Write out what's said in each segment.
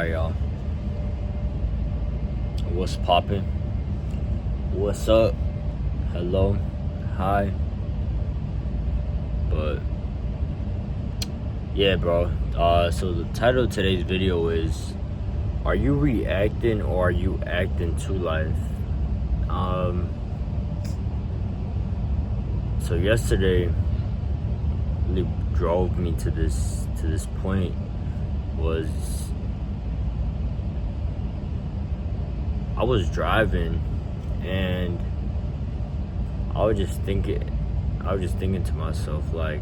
Alright, y'all. What's poppin'? What's up? Hello? Hi? But yeah, bro. So the title of today's video is, are you reacting or are you acting to life? So yesterday really drove me to this point was I was driving and I was just thinking to myself, like,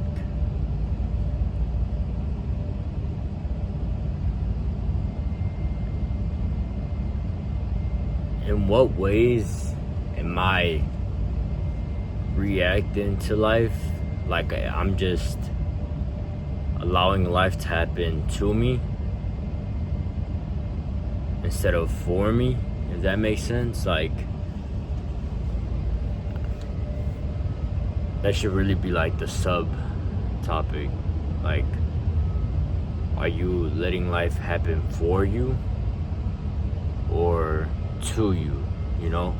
in what ways am I reacting to life? Like, I'm just allowing life to happen to me instead of for me, if that makes sense. Like, that should really be like the sub topic. Like, are you letting life happen for you or to you, you know?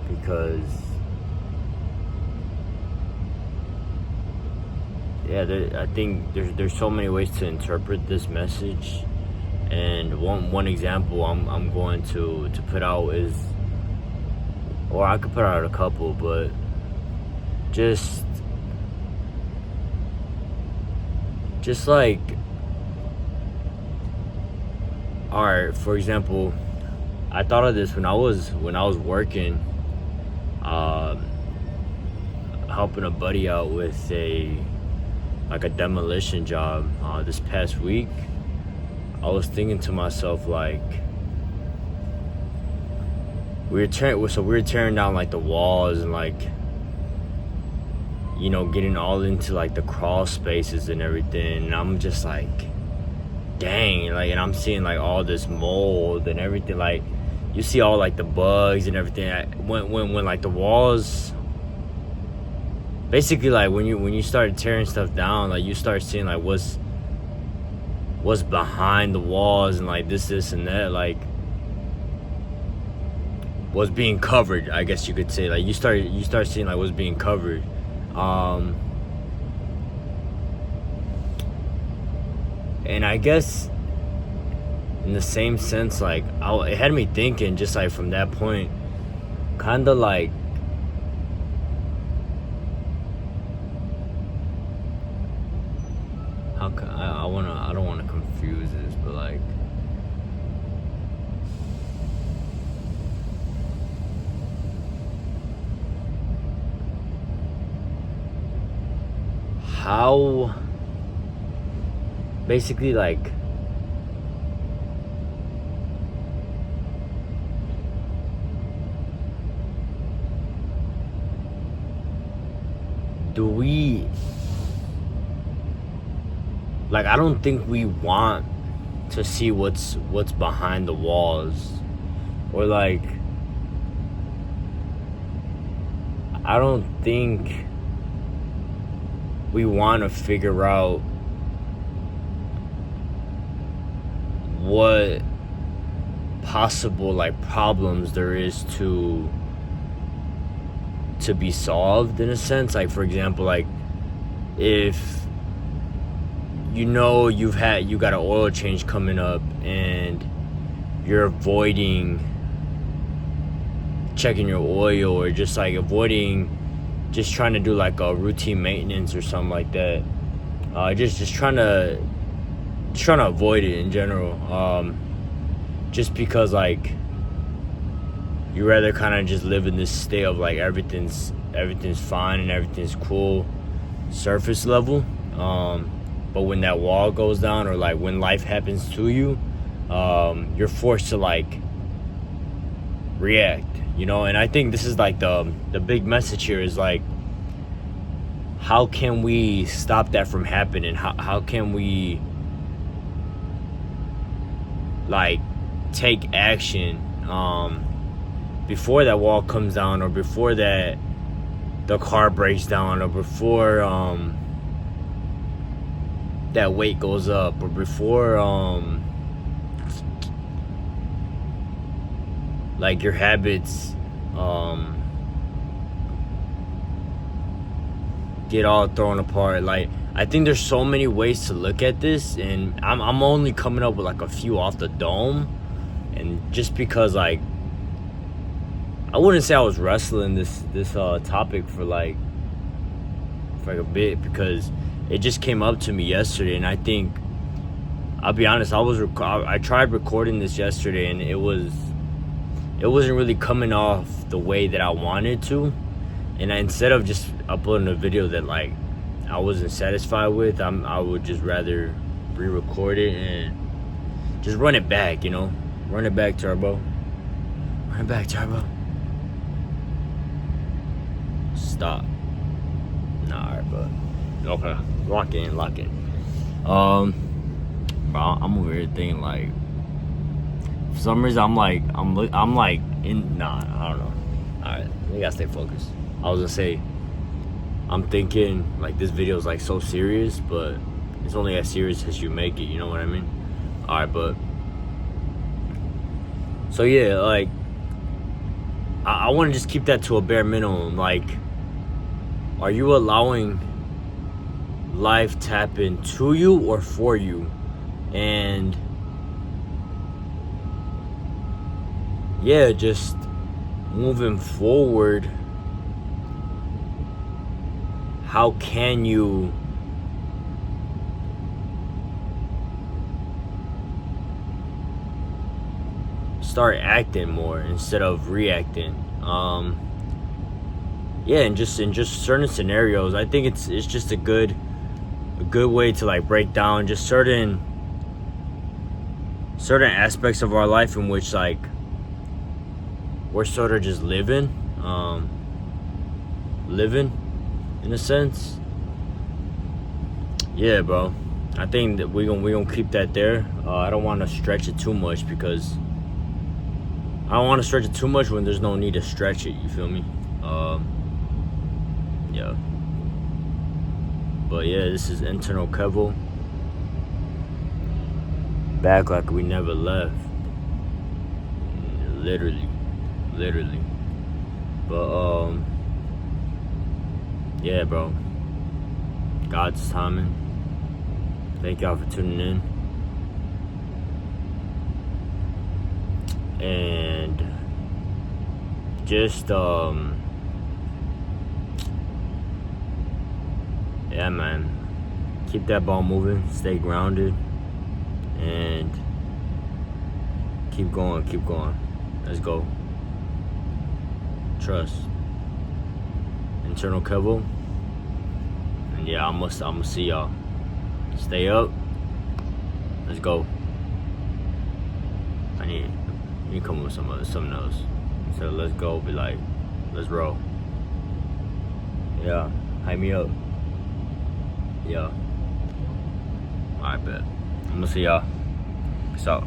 Because I think there's so many ways to interpret this message, and one example I'm going to put out is, or I could put out a couple, but just like, all right, for example, I thought of this when I was working, helping a buddy out with a demolition job this past week. I was thinking to myself, like, we were tearing down like the walls and, like, you know, getting all into like the crawl spaces and everything, and I'm just like, dang, like, and I'm seeing like all this mold and everything. Like, you see all like the bugs and everything. When like the walls, basically, like when you start tearing stuff down, like you start seeing like what's behind the walls and like this and that, like what's being covered, I guess you could say. Like you start seeing like what's being covered. And I guess in the same sense, like, it had me thinking, just like from that point, kind of like, I don't want to confuse this, but like, how, basically, like, do we, like, I don't think we want to see what's behind the walls, or like, I don't think we want to figure out what possible like problems there is to be solved, in a sense. Like, for example, like, if you know you got an oil change coming up and you're avoiding checking your oil, or just like avoiding just trying to do like a routine maintenance or something like that, just trying to avoid it in general, just because, like, you rather kind of just live in this state of like everything's fine and everything's cool surface level, but when that wall goes down, or like when life happens to you, you're forced to like react, you know. And I think this is like the big message here is like, how can we stop that from happening? How can we like take action before that wall comes down, or before that the car breaks down, or before that weight goes up, or before like your habits get all thrown apart. Like, I think there's so many ways to look at this, and I'm only coming up with like a few off the dome. And just because, like, I wouldn't say I was wrestling this topic for like a bit, because it just came up to me yesterday, and I think, I'll be honest, I tried recording this yesterday, and it wasn't really coming off the way that I wanted to. And instead of just uploading a video that like I wasn't satisfied with, I would just rather re-record it and just run it back, run it back, Turbo. Run it back, Turbo. Stop. Nah, alright, but okay, lock in. Bro, I'm over here thinking, like, for some reason I'm like in, nah, I don't know. Alright, we gotta stay focused. I was gonna say, I'm thinking like this video is like so serious, but it's only as serious as you make it, you know what I mean? Alright, but so yeah, like, I want to just keep that to a bare minimum. Like, are you allowing life to happen to you or for you? And yeah, just moving forward, how can you start acting more instead of reacting? Yeah, and just in just certain scenarios, I think it's just a good way to like break down just certain aspects of our life in which, like, we're sort of just living in a sense. Yeah, bro, I think that we gonna keep that there. I don't want to stretch it too much, because I don't want to stretch it too much when there's no need to stretch it, you feel me? Yeah, but yeah, this is Internal Kevo, back like we never left, literally. But yeah, bro, God's timing. Thank y'all for tuning in, and just yeah, man, keep that ball moving, stay grounded, and keep going. Let's go. Trust. Internal Kevo. And yeah, I'm gonna see y'all. Stay up. Let's go. I need to come up with something else. So let's go, be like, let's roll. Yeah, hype me up. Yeah. Alright, bet. I'm gonna see y'all. Peace out.